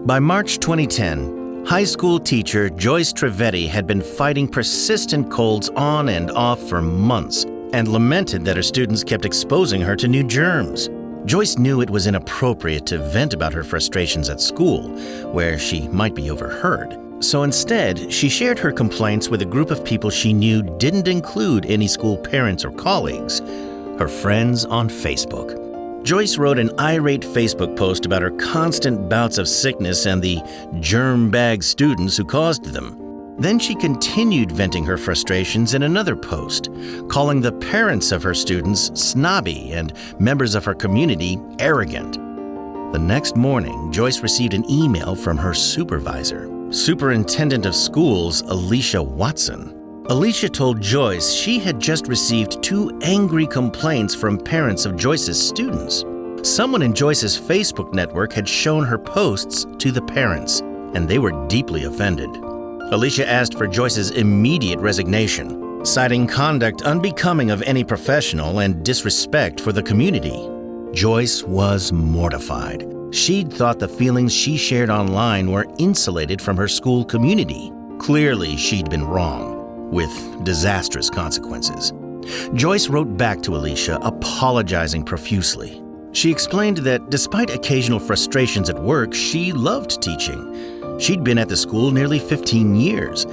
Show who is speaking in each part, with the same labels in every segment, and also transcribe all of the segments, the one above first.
Speaker 1: By March 2010, high school teacher Joyce Trivedi had been fighting persistent colds on and off for months and lamented that her students kept exposing her to new germs. Joyce knew it was inappropriate to vent about her frustrations at school, where she might be overheard. So instead, she shared her complaints with a group of people she knew didn't include any school parents or colleagues, her friends on Facebook. Joyce wrote an irate Facebook post about her constant bouts of sickness and the germ-bag students who caused them. Then she continued venting her frustrations in another post, calling the parents of her students snobby and members of her community arrogant. The next morning, Joyce received an email from her supervisor, Superintendent of Schools Alicia Watson. Alicia told Joyce she had just received 2 angry complaints from parents of Joyce's students. Someone in Joyce's Facebook network had shown her posts to the parents, and they were deeply offended. Alicia asked for Joyce's immediate resignation, citing conduct unbecoming of any professional and disrespect for the community. Joyce was mortified. She'd thought the feelings she shared online were insulated from her school community. Clearly, she'd been wrong, with disastrous consequences. Joyce wrote back to Alicia, apologizing profusely. She explained that despite occasional frustrations at work, she loved teaching. She'd been at the school nearly 15 years,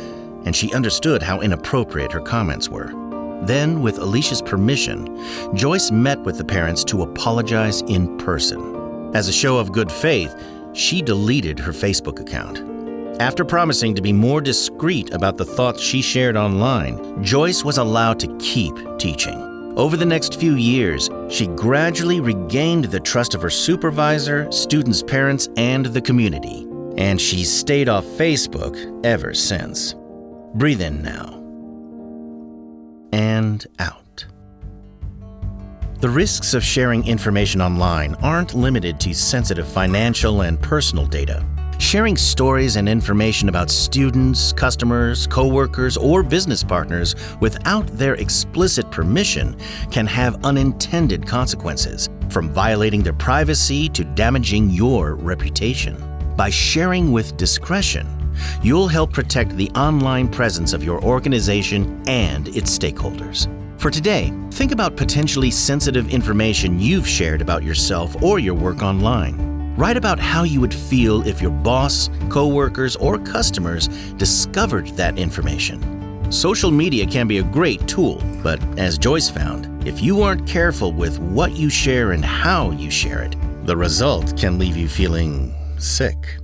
Speaker 1: and she understood how inappropriate her comments were. Then, with Alicia's permission, Joyce met with the parents to apologize in person. As a show of good faith, she deleted her Facebook account. After promising to be more discreet about the thoughts she shared online, Joyce was allowed to keep teaching. Over the next few years, she gradually regained the trust of her supervisor, students' parents, and the community. And she's stayed off Facebook ever since. Breathe in now. And out. The risks of sharing information online aren't limited to sensitive financial and personal data. Sharing stories and information about students, customers, coworkers, or business partners without their explicit permission can have unintended consequences, from violating their privacy to damaging your reputation. By sharing with discretion, you'll help protect the online presence of your organization and its stakeholders. For today, think about potentially sensitive information you've shared about yourself or your work online. Write about how you would feel if your boss, coworkers, or customers discovered that information. Social media can be a great tool, but as Joyce found, if you aren't careful with what you share and how you share it, the result can leave you feeling sick.